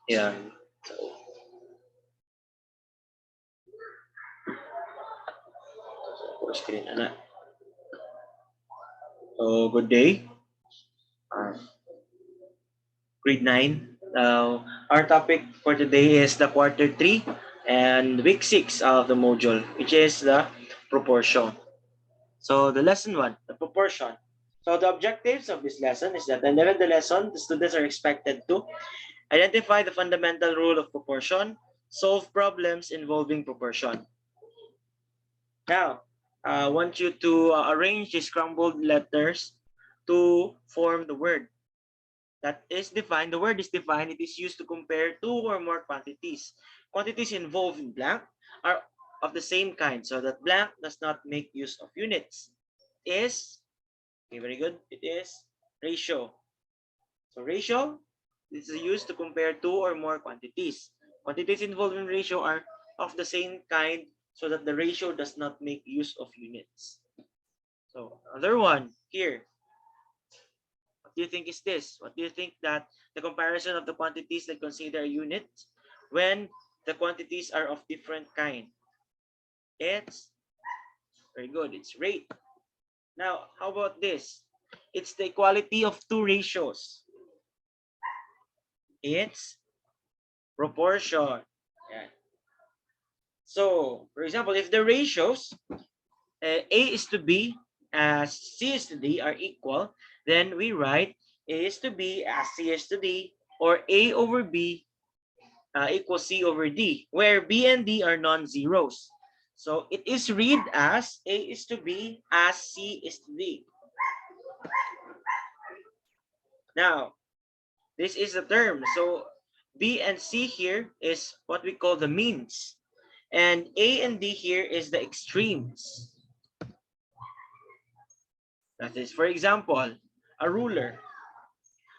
Yan. So, full screen ana. So, good day. Uh, grade 9. Now, our topic for today is the quarter 3 and week 6 of the module, which is the proportion. So, the lesson 1, the proportion. So, the objectives of this lesson is that at the end of the lesson, the students are expected to identify the fundamental rule of proportion, solve problems involving proportion. Now, I want you to arrange these scrambled letters to form the word that is defined. The word is defined. It is used to compare two or more quantities. Quantities involved in blank are of the same kind, so that blank does not make use of units. Is, okay, very good. It is ratio. So ratio is used to compare two or more quantities. Quantities involved in ratio are of the same kind, so that the ratio does not make use of units. So another one here. What do you think is this? What do you think that the comparison of the quantities that consider a unit when the quantities are of different kind? It's very good. It's rate. Now, how about this? It's the equality of two ratios. It's proportion. Yeah. So, for example, if the ratios A is to B as C is to D are equal, then we write A is to B as C is to D, or A over B equals C over D, where B and D are non-zeros. So it is read as A is to B as C is to D. Now, this is the term. So B and C here is what we call the means. And A and D here is the extremes. That is, for example, a ruler.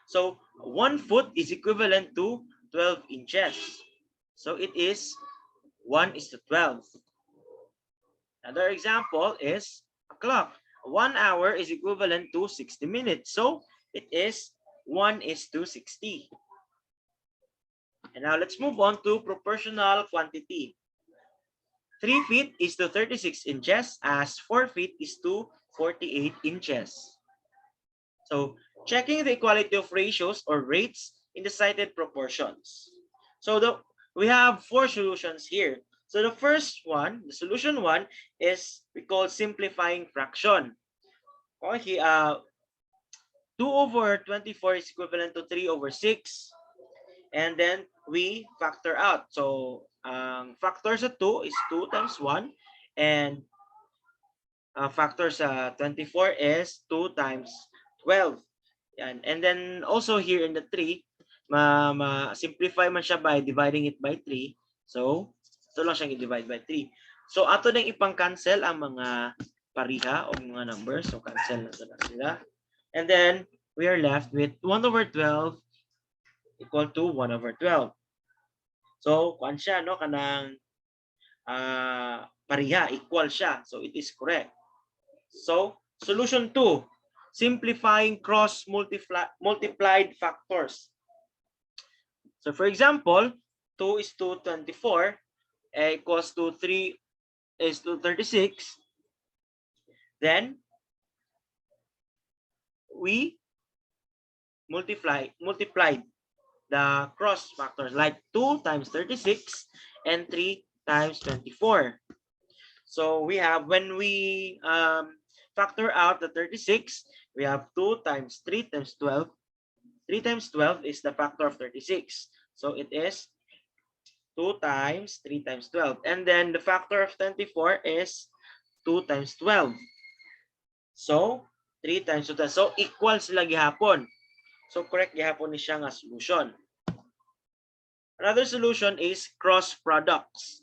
So 1 foot is equivalent to 12 inches. So it is 1 is to 12. Another example is a clock. 1 hour is equivalent to 60 minutes. So it is 1 is to 60. And now let's move on to proportional quantity. 3 feet is to 36 inches as 4 feet is to 48 inches. So checking the equality of ratios or rates in the cited proportions. So we have four solutions here. So the first one, the solution one, is we call simplifying fraction. Okay, 2 over 24 is equivalent to 3 over 6. And then we factor out. So factor sa 2 is 2 times 1. And factor sa 24 is 2 times 12. Yan. And then also here in the 3, ma-simplify man siya by dividing it by 3. So, ito lang siyang i-divide by 3. So, ato nang ipang-cancel ang mga pariha o mga numbers. So, cancel na sila. And then, we are left with 1 over 12 equal to 1 over 12. So, kuan siya, no? Kanang pariha, equal siya. So, it is correct. So, solution 2, simplifying cross multiplied factors. So for example, 2 is to 24 equals to 3 is to 36. Then we multiplied the cross factors, like 2 times 36 and 3 times 24. So we have, when we factor out the 36, we have 2 times 3 times 12. 3 times 12 is the factor of 36. So it is 2 times 3 times 12. And then the factor of 24 is 2 times 12. So 3 times 2 times. So equal sila gihapon. So correct gihapon ni siya nga solution. Another solution is cross products.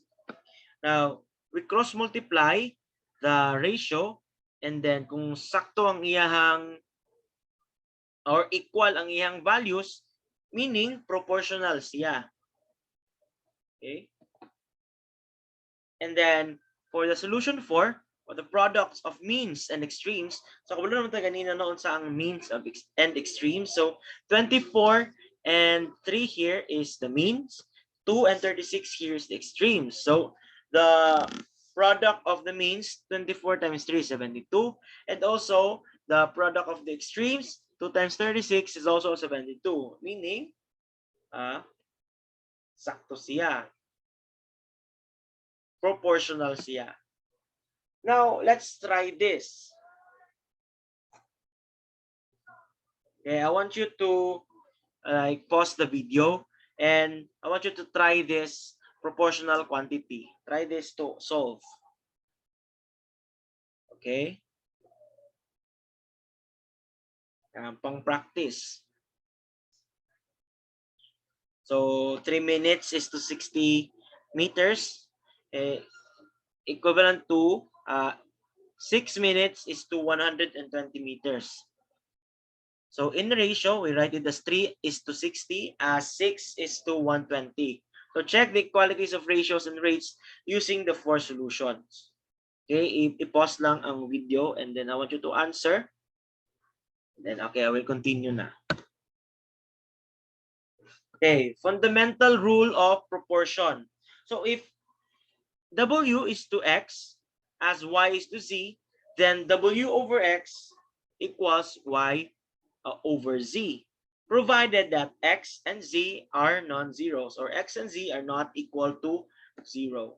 Now, we cross multiply the ratio, and then kung sakto ang iyahang or equal ang iyang values, meaning proportional siya. Okay? And then for the solution 4, or the products of means and extremes, so kabalo naman tayo ganina noon sa ang means of and extremes. So 24 and 3 here is the means. 2 and 36 here is the extremes. So the product of the means, 24 times 3 is 72. And also the product of the extremes, 2 times 36 is also 72. Meaning, sakto siya. Proportional siya. Now, let's try this. Okay, I want you to pause the video and I want you to try this proportional quantity. Try this to solve. Okay? Pang practice. So 3 minutes is to 60 meters. Equivalent to 6 minutes is to 120 meters. So in ratio, we write it as 3 is to 60, 6 is to 120. So check the qualities of ratios and rates using the 4 solutions. Okay, i-pause lang ang video and then I want you to answer. Then okay, I will continue na. Okay, fundamental rule of proportion. So if W is to X as Y is to Z, then W over X equals Y over Z, provided that X and Z are non-zeros, or X and Z are not equal to 0.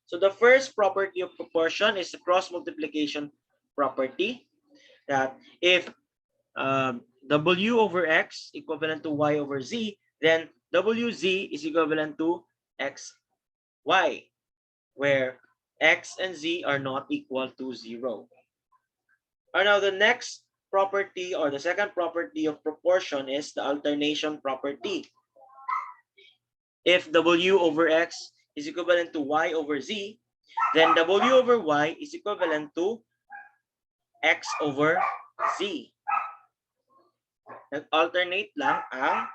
So the first property of proportion is the cross multiplication property, that if W over X equivalent to Y over Z, then WZ is equivalent to XY, where X and Z are not equal to 0. And now the next property, or the second property of proportion, is the alternation property. If W over X is equivalent to Y over Z, then W over Y is equivalent to X over Z. Nag-alternate lang ang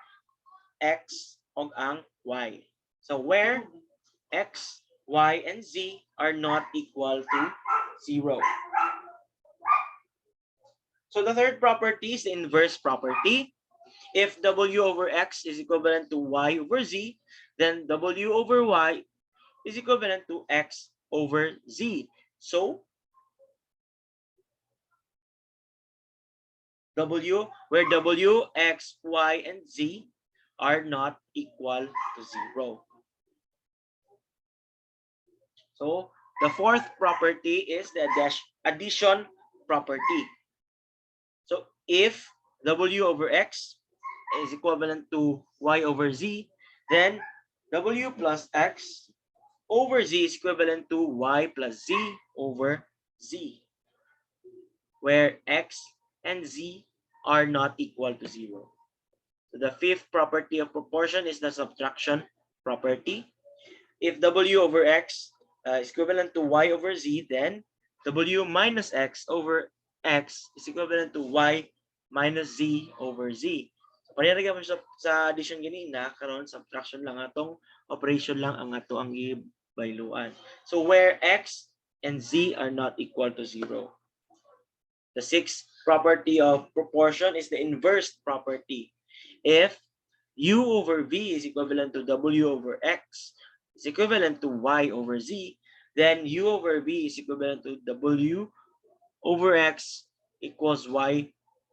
X o ang Y. So where X, Y, and Z are not equal to 0. So the third property is the inverse property. If W over X is equivalent to Y over Z, then W over Y is equivalent to X over Z. So where W, X, Y, and Z are not equal to 0. So the fourth property is the addition property. So if W over X is equivalent to Y over Z, then W plus X over Z is equivalent to Y plus Z over Z, where X and Z are not equal to 0. So the fifth property of proportion is the subtraction property. If W over X is equivalent to Y over Z, then W minus X over X is equivalent to Y minus Z over Z. So parehara gyud sa addition ganina, karon subtraction lang atong operation lang ang ato ang gibayluan. So where X and Z are not equal to 0. The sixth property of proportion is the inverse property. If U over V is equivalent to W over X is equivalent to Y over Z, then U over V is equivalent to W over X equals Y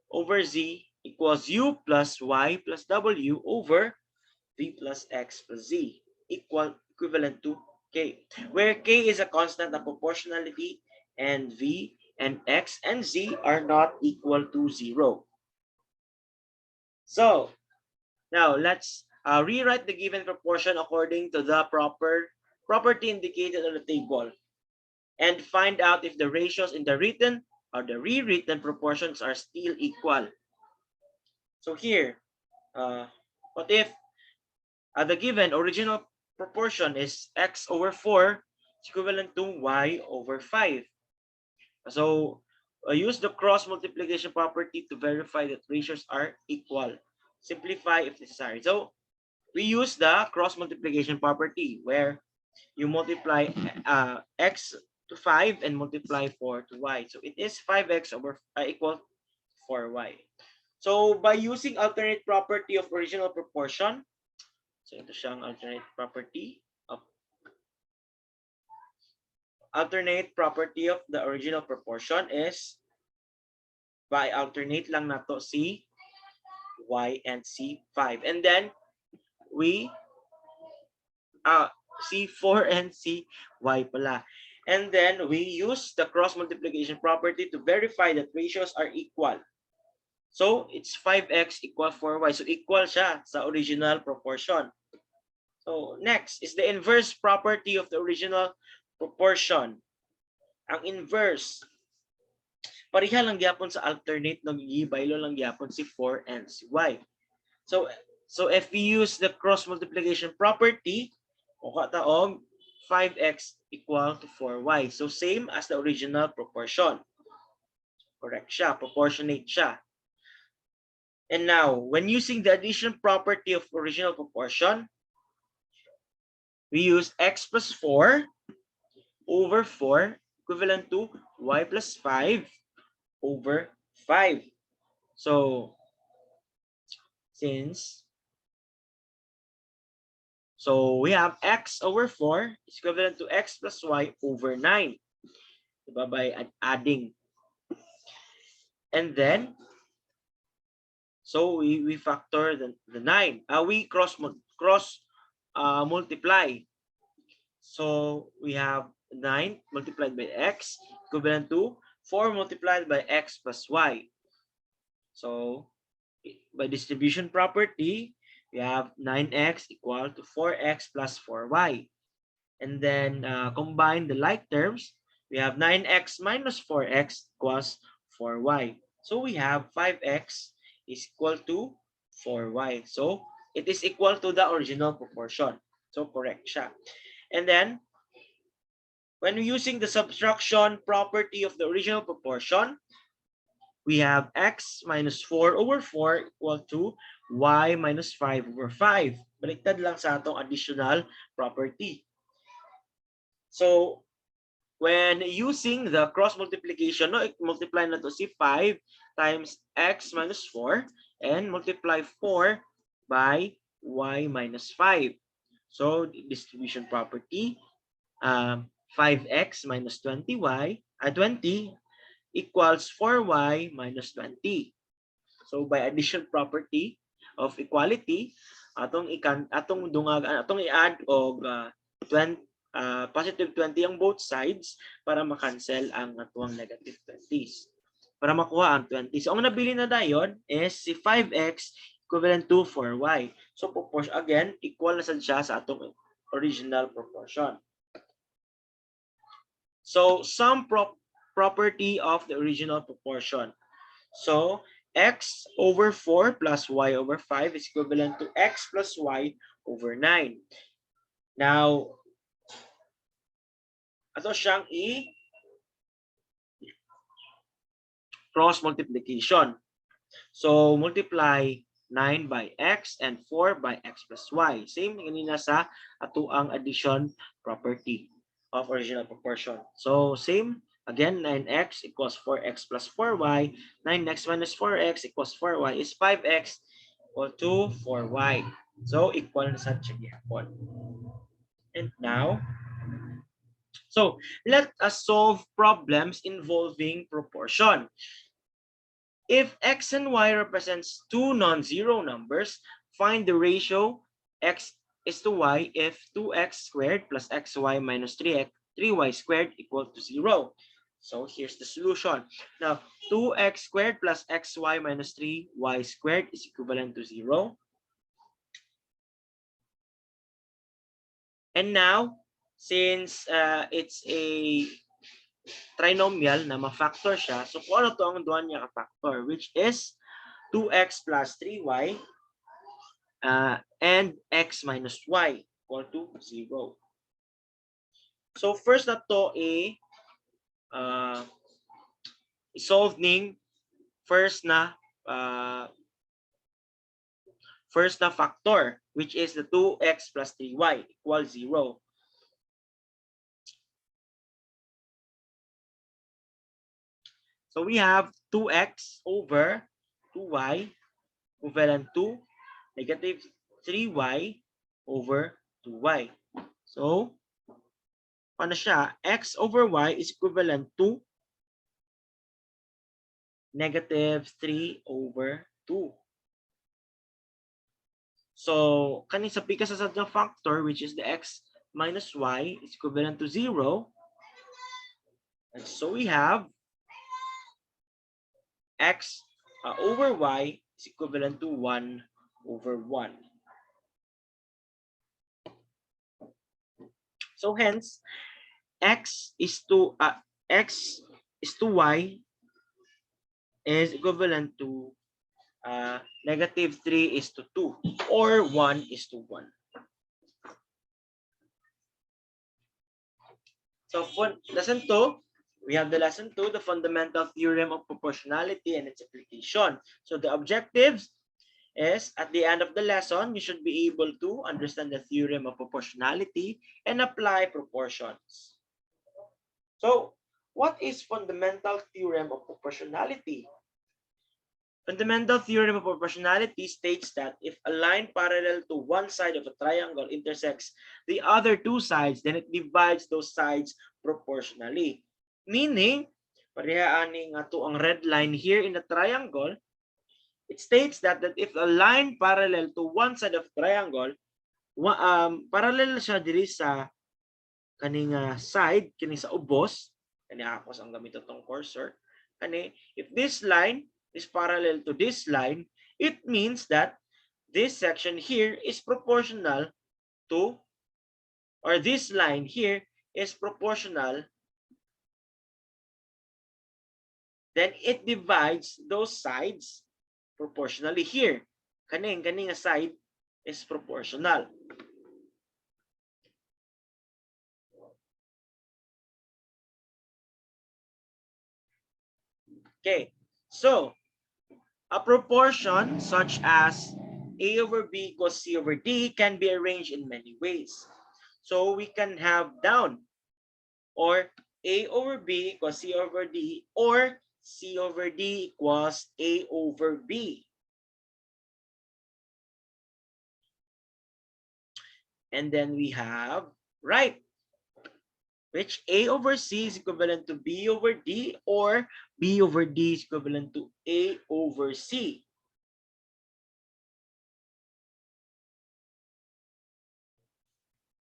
over Z equals U plus Y plus W over V plus X plus Z, equivalent to K, where K is a constant of proportionality and V and X and Z are not equal to 0. So now let's rewrite the given proportion according to the property indicated on the table and find out if the ratios in the written or the rewritten proportions are still equal. So here, what if the given original proportion is X over 4 is equivalent to Y over 5. So use the cross multiplication property to verify that ratios are equal. Simplify if necessary. So we use the cross multiplication property where you multiply X to 5 and multiply 4 to Y. So it is 5X over equal 4Y. So by using alternate property of original proportion, so ito siyang alternate property of the original proportion is by alternate lang nato si y and c5. And then we C4 and CY pala. And then we use the cross multiplication property to verify that ratios are equal. So it's 5x equal 4y. So equal siya sa original proportion. So next is the inverse property of the original proportion. Ang inverse, pareha lang gyapon sa alternate, naggibaylo lang gyapon si 4 and si y. So if we use the cross multiplication property, kuha taog 5x equal to 4y. So same as the original proportion. Correct siya, proportionate siya. And now, when using the addition property of original proportion, we use x plus 4 over 4 equivalent to y plus 5 over 5. So we have x over 4 is equivalent to x plus y over 9. Diba? By adding. And then, so we factor the 9. We cross multiply. So we have 9 multiplied by x equivalent to 4 multiplied by x plus y. So by distribution property, we have 9x equal to 4x plus 4y. And then combine the like terms, we have 9x minus 4x equals 4y. So we have 5x is equal to 4y. So it is equal to the original proportion. So correct siya. And then, when we're using the subtraction property of the original proportion, we have x minus 4 over 4 equal to y minus 5 over 5. Baliktad lang sa atong additional property. So, when using the cross multiplication, multiply na to si 5 times x minus 4 and multiply 4 by y minus 5. So, distribution property, 5x minus 20 equals 4y minus 20. So by addition property of equality, atong i-add og positive 20 ang both sides para ma-cancel ang atuang negative 20s. Para makuha ang 20. So ang nabili na dayon is si 5x equivalent to 4y. So proportion again, equal na sad siya sa atong original proportion. So some property of the original proportion. So x over 4 plus y over 5 is equivalent to x plus y over 9. Now, ato siyang cross multiplication. So multiply 9 by x and 4 by x plus y. Same kanina sa ato ang addition property of original proportion. So same, again, 9x equals 4x plus 4y. 9x minus 4x equals 4y is 5x equal to 4y. So equal na sa gihapon. And now, so let us solve problems involving proportion. If x and y represents two non-zero numbers, find the ratio x is to y if 2x squared plus xy minus 3y squared equal to 0. So here's the solution. Now, 2x squared plus xy minus 3y squared is equivalent to 0. And now, since it's a trinomial na ma-factor siya, so kung ano to ang duwan niya ka-factor, which is 2x plus 3y and x minus y equal to 0. So first na to solve ning first na factor, which is the 2x plus 3y equals 0. So we have 2x over 2y equivalent to negative 3y over 2y. So, ano siya? X over y is equivalent to negative 3 over 2. So, kanin sa pika-sa factor, which is the x minus y, is equivalent to 0. And so we have x over y is equivalent to 1 over 1. So hence, x is to y is equivalent to negative 3 is to 2 or 1 is to 1. So for lesson 2, we have the lesson 2, the fundamental theorem of proportionality and its application. So the objectives is at the end of the lesson, you should be able to understand the theorem of proportionality and apply proportions. So what is fundamental theorem of proportionality? Fundamental theorem of proportionality states that if a line parallel to one side of a triangle intersects the other two sides, then it divides those sides proportionally. Meaning, pareha ani nga to ang red line here in the triangle, it states that if a line parallel to one side of triangle, parallel siya diri sa kaning side, kini sa ubos, kani akos ang gamit itong cursor, kani if this line is parallel to this line, it means that this section here is proportional to, or this line here is proportional, then it divides those sides proportionally here. Kaning side is proportional. Okay, so a proportion such as A over B equals C over D can be arranged in many ways. So we can have down or A over B equals C over D or C over D equals A over B. And then we have right, which A over C is equivalent to B over D or B over D is equivalent to A over C.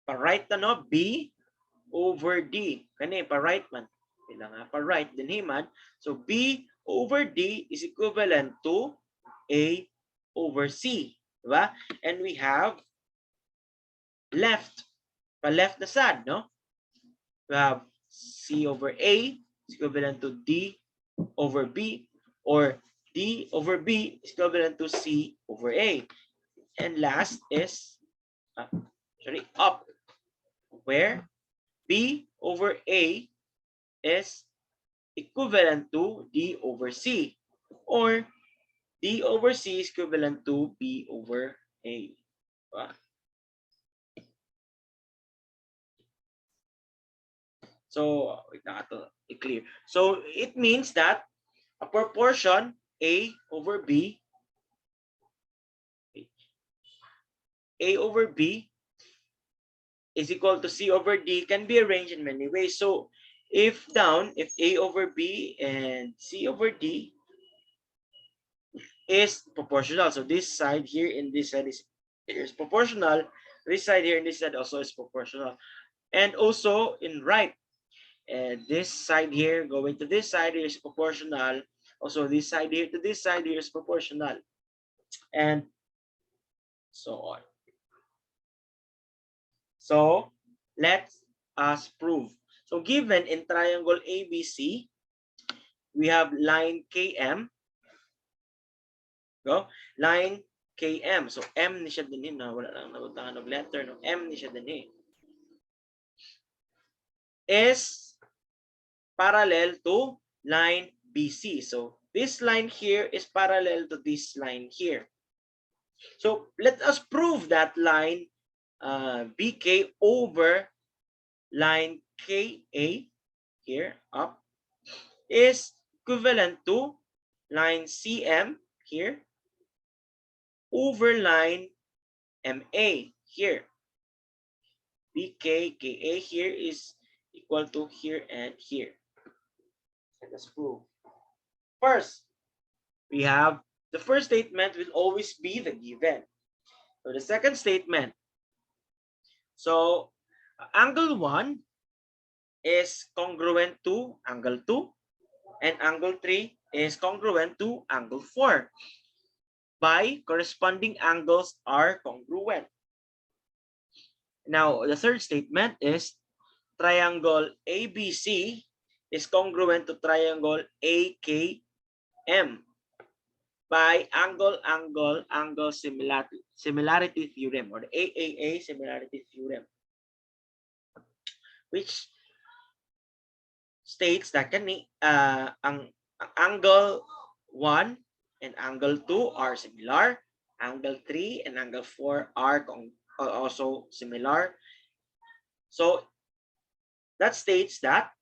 Pa-right na no, B over D. Kani, pa-right man. Bila nga pa-right din himan. So, B over D is equivalent to A over C. Diba? And we have left. Pa-left na side, no? We have C over A is equivalent to D over B, or D over B is equivalent to C over A. And last is, up, where B over A is equivalent to D over C, or D over C is equivalent to B over A. So, wait na ito, i-clear. So, it means that a proportion A over B is equal to C over D can be arranged in many ways. So, if A over B and C over D is proportional. So, this side here and this side is proportional. This side here and this side also is proportional. And also in right, this side here going to this side here is proportional. Also, this side here to this side here is proportional. And so on. So, let us prove. So, given in triangle ABC, we have line KM. Go, line KM. So, M ni siya din na wala lang nabutangan of letter, no? M ni siya din is parallel to line BC. So, this line here is parallel to this line here. So, let us prove that line BK over line KA here up is equivalent to line CM here over line MA here. BK, KA here is equal to here and here. Let us prove. First, we have the first statement will always be the given. So the second statement, so angle 1 is congruent to angle 2 and angle 3 is congruent to angle 4 by corresponding angles are congruent. Now, the third statement is triangle ABC is congruent to triangle AKM by angle similarity theorem, or the AAA similarity theorem, which states that ang angle 1 and angle 2 are similar, angle 3 and angle 4 are also similar. So that states that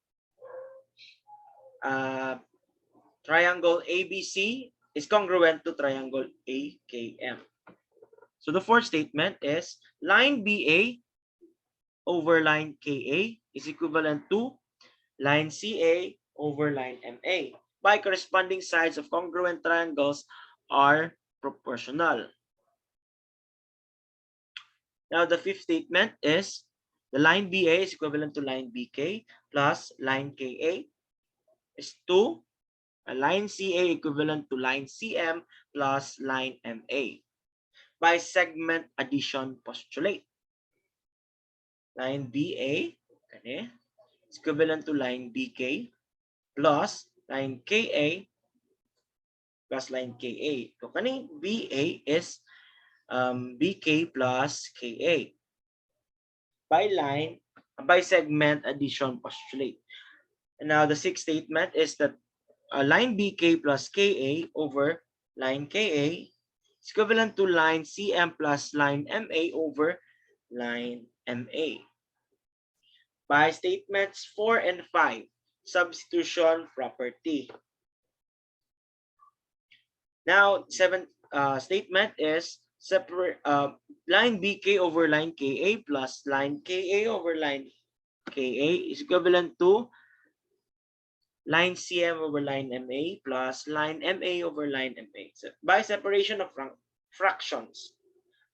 triangle ABC is congruent to triangle AKM. So the fourth statement is line BA over line KA is equivalent to line CA over line MA by corresponding sides of congruent triangles are proportional. Now the fifth statement is the line BA is equivalent to line BK plus line KA is 2. A line CA equivalent to line CM plus line MA by segment addition postulate. Line BA okay, is equivalent to line BK plus line KA plus line KA. So kaning BA is BK plus KA by segment addition postulate. And now the sixth statement is that line BK plus KA over line KA is equivalent to line CM plus line MA over line MA. By statements 4 and 5, substitution property. Now, seventh statement is separate line BK over line KA plus line KA over line KA is equivalent to line CM over line MA plus line MA over line MA by separation of fractions.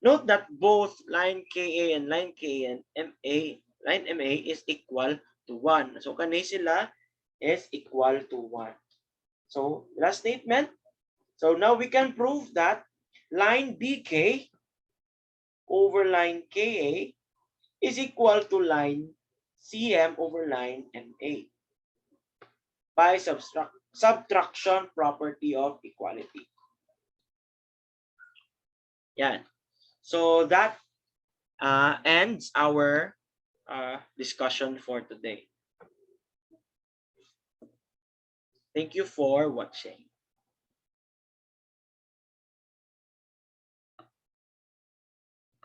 Note that both line KA and line KA and line MA is equal to 1. So kani sila is equal to 1. So last statement. So now we can prove that line BK over line KA is equal to line CM over line MA by subtraction property of equality. Yan. So that ends our discussion for today. Thank you for watching.